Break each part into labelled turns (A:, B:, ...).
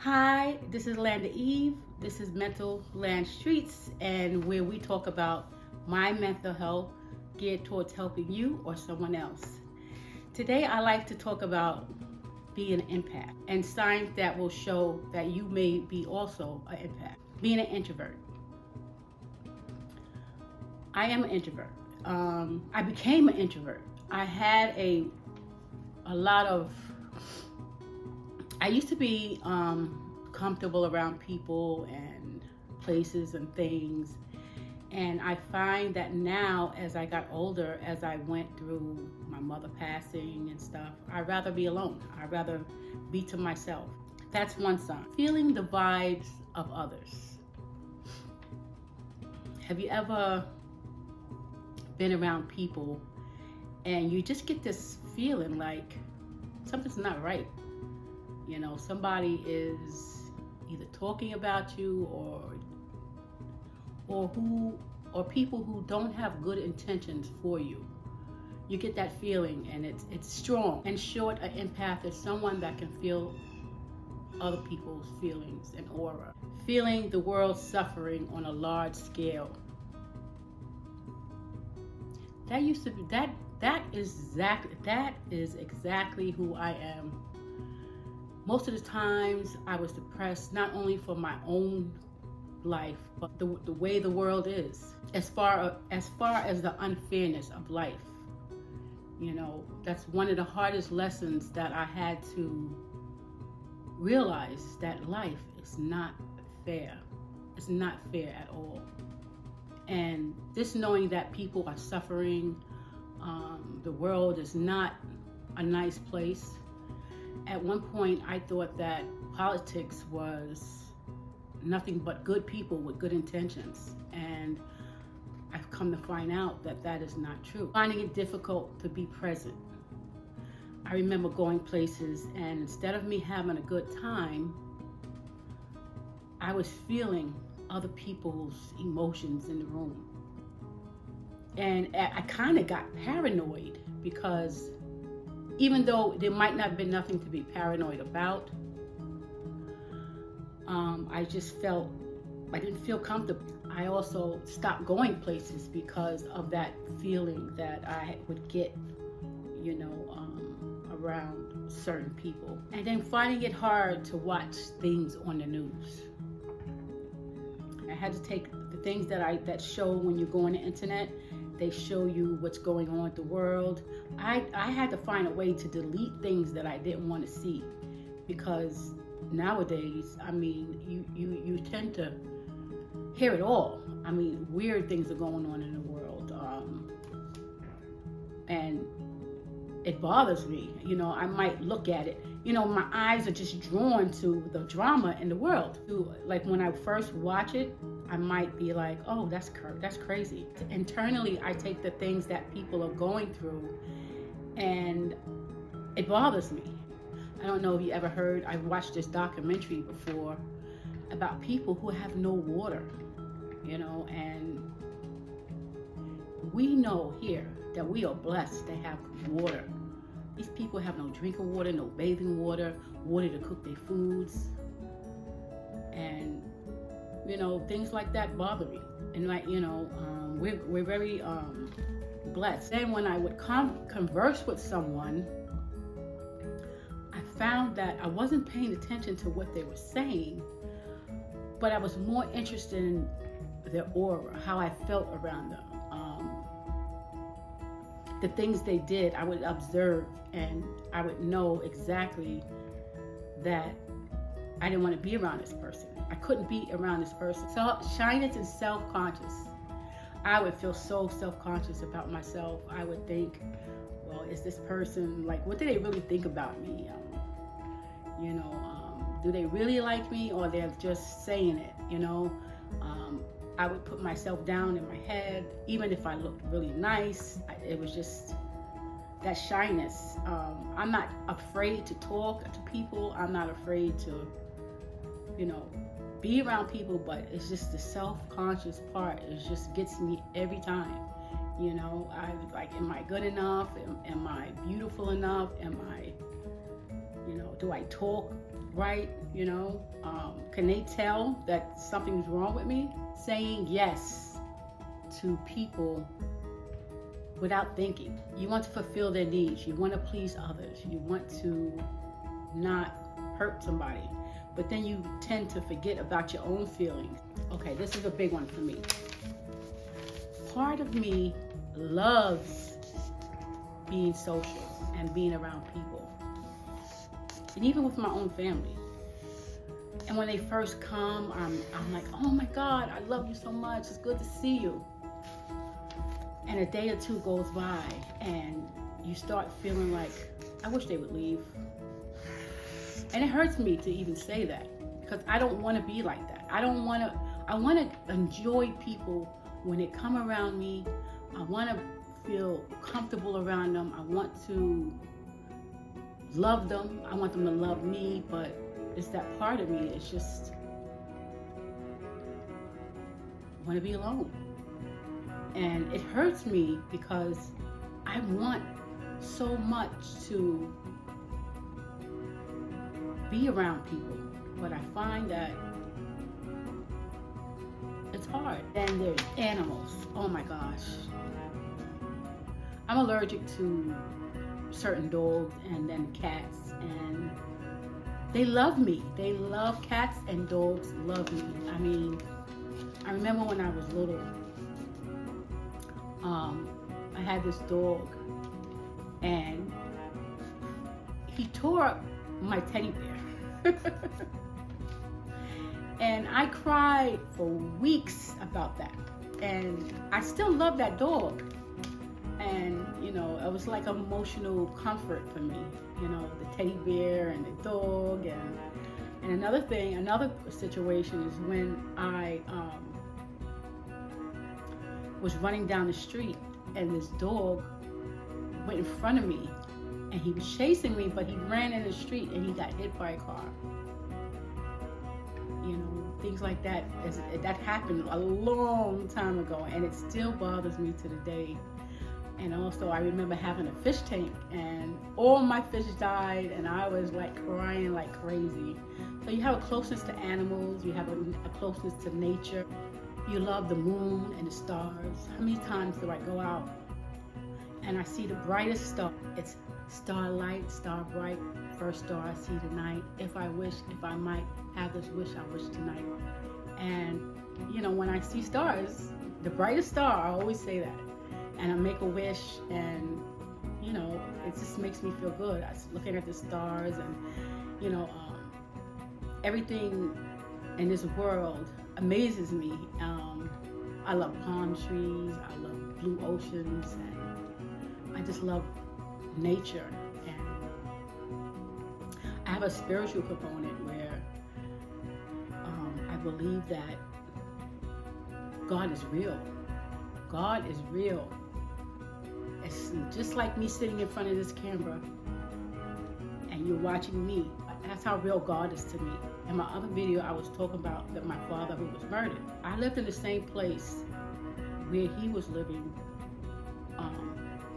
A: Hi, this is Landa Eve. This is Mental Land Streets, and where we talk about my mental health geared towards helping you or someone else. Today, I like to talk about being an empath and signs that will show that you may be also an empath. Being an introvert. I am an introvert. I became an introvert. I had a lot of. I used to be comfortable around people and places and things, and I find that now, as I got older, as I went through my mother passing and stuff, I'd rather be alone. I'd rather be to myself. That's one sign. Feeling the vibes of others. Have you ever been around people and you just get this feeling like something's not right? You know, somebody is either talking about you or people who don't have good intentions for you. You get that feeling, and it's strong. In short, an empath is someone that can feel other people's feelings and aura, feeling the world suffering on a large scale. That used to be that is exactly who I am. Most of the times I was depressed, not only for my own life, but the way the world is, as far as the unfairness of life. You know, that's one of the hardest lessons that I had to realize, that life is not fair. It's not fair at all. And just knowing that people are suffering, the world is not a nice place. At one point, I thought that politics was nothing but good people with good intentions. And I've come to find out that that is not true. Finding it difficult to be present. I remember going places, and instead of me having a good time, I was feeling other people's emotions in the room. And I kind of got paranoid, because even though there might not have been nothing to be paranoid about, I just felt, I didn't feel comfortable. I also stopped going places because of that feeling that I would get, you know, around certain people. And then finding it hard to watch things on the news. I had to take the things that show when you go on the internet. They show you what's going on with the world. I had to find a way to delete things that I didn't want to see, because nowadays, I mean, you tend to hear it all. I mean, weird things are going on in the world, and it bothers me. You know, I might look at it. You know, my eyes are just drawn to the drama in the world. Like when I first watch it, I might be like, oh, that's crazy. Internally, I take the things that people are going through, and it bothers me. I don't know if you ever heard, I've watched this documentary before about people who have no water, you know, and we know here that we are blessed to have water. These people have no drinking water, no bathing water, water to cook their foods, and you know, things like that bother me. And like, you know, we're very blessed. Then when I would converse with someone, I found that I wasn't paying attention to what they were saying, but I was more interested in their aura, how I felt around them. The things they did, I would observe, and I would know exactly that I didn't want to be around this person. I couldn't be around this person. So shyness and self-conscious. I would feel so self-conscious about myself. I would think, well, is this person, like, what do they really think about me? You know, do they really like me, or they're just saying it, you know? I would put myself down in my head, even if I looked really nice. It was just that shyness. I'm not afraid to talk to people. I'm not afraid to, you know, be around people, but it's just the self-conscious part. It just gets me every time. You know, I was like, am I good enough? Am I beautiful enough? Am I, you know, do I talk right? Can they tell that something's wrong with me? Saying yes to people without thinking. You want to fulfill their needs. You want to please others. You want to not hurt somebody. But then you tend to forget about your own feelings. Okay, this is a big one for me. Part of me loves being social and being around people. And even with my own family. And when they first come, I'm like, oh my God, I love you so much. It's good to see you. And a day or two goes by and you start feeling like, I wish they would leave. And it hurts me to even say that because I don't want to be like that. I want to enjoy people when they come around me. I want to feel comfortable around them. I want to love them. I want them to love me, but it's that part of me. It's just want to be alone. And it hurts me because I want so much to be around people, but I find that it's hard. And there's animals. Oh my gosh. I'm allergic to certain dogs and then cats, and they love me. They love cats, and dogs love me. I mean, I remember when I was little, I had this dog, and he tore up my teddy bear. And I cried for weeks about that. And I still love that dog. And, it was like emotional comfort for me, the teddy bear and the dog. And another situation is when I was running down the street and this dog went in front of me and he was chasing me, but he ran in the street and he got hit by a car. Things like that. That happened a long time ago, and it still bothers me to the day. And also, I remember having a fish tank, and all my fish died, and I was like crying like crazy. So you have a closeness to animals, you have a closeness to nature. You love the moon and the stars. How many times do I go out and I see the brightest star? It's starlight, star bright, first star I see tonight. If I might have this wish, I wish tonight. And when I see stars, the brightest star, I always say that. And I make a wish, and it just makes me feel good. I was looking at the stars, and everything in this world amazes me. I love palm trees, I love blue oceans, and I just love nature. And I have a spiritual component where I believe that God is real. God is real. It's just like me sitting in front of this camera and you're watching me. That's how real God is to me. In my other video, I was talking about that my father who was murdered. I lived in the same place where he was living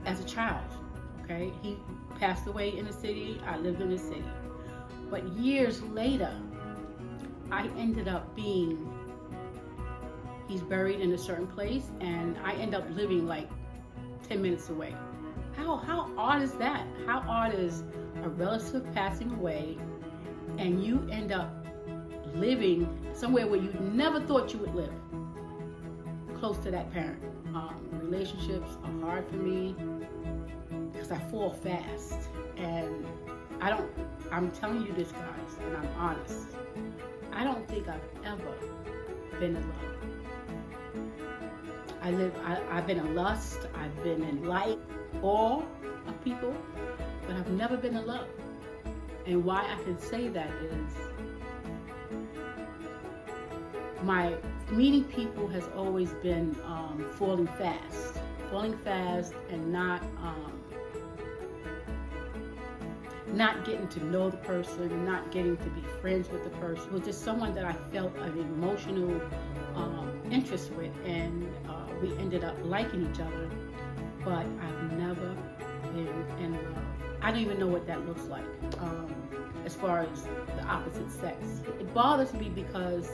A: as a child. Okay, he passed away in the city. I lived in the city. But years later, I ended up he's buried in a certain place, and I end up living like 10 minutes away. How odd is that? How odd is a relative passing away and you end up living somewhere where you never thought you would live, close to that parent? Relationships are hard for me because I fall fast, and I'm telling you this, guys, and I'm honest. I don't think I've ever been in love. I've been in lust, I've been in light, awe of people, but I've never been in love. And why I can say that is my meeting people has always been falling fast and not getting to know the person, not getting to be friends with the person. It was just someone that I felt an emotional interest with, and we ended up liking each other, but I've never been in love. I don't even know what that looks like as far as the opposite sex. It bothers me because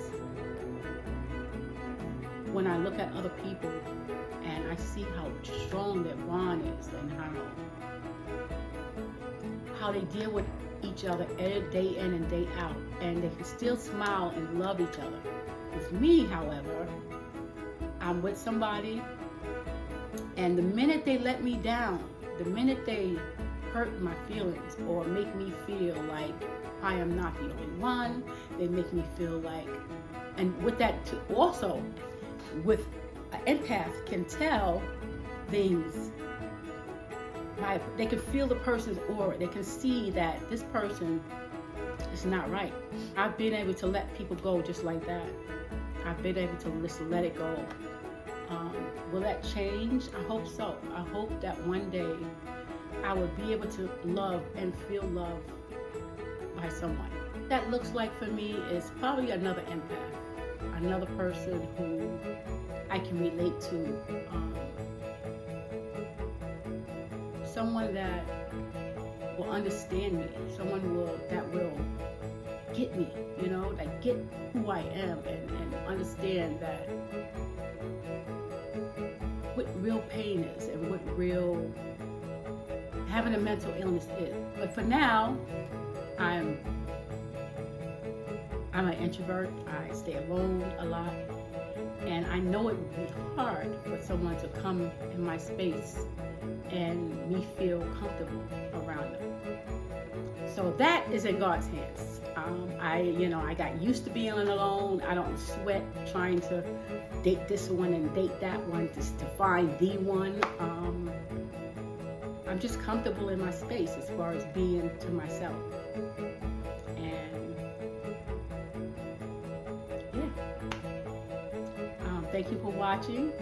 A: when I look at other people and I see how strong their bond is and how they deal with each other day in and day out, and they can still smile and love each other. With me, however, I'm with somebody, and the minute they let me down, the minute they hurt my feelings or make me feel like I am not the only one, they make me feel like, and with that also, with an empath can tell things. They can feel the person's aura. They can see that this person is not right. I've been able to let people go just like that. I've been able to just let it go. Will that change? I hope so. I hope that one day I will be able to love and feel love by someone. What that looks like for me is probably another empath, another person who I can relate to. Someone that will understand me, someone that will get me, like get who I am and understand that what real pain is and what real having a mental illness is. But for now, I'm an introvert. I stay alone a lot, and I know it would be hard for someone to come in my space and me feel comfortable around them. So that is in God's hands. I got used to being alone. I don't sweat trying to date this one and date that one just to find the one. I'm just comfortable in my space as far as being to myself. And yeah. Thank you for watching.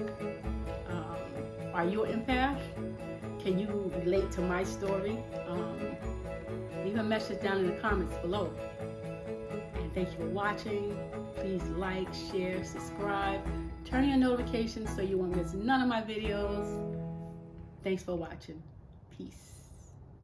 A: Are you an empath? Can you relate to my story? Leave a message down in the comments below. And thank you for watching. Please like, share, subscribe. Turn on your notifications so you won't miss none of my videos. Thanks for watching. Peace.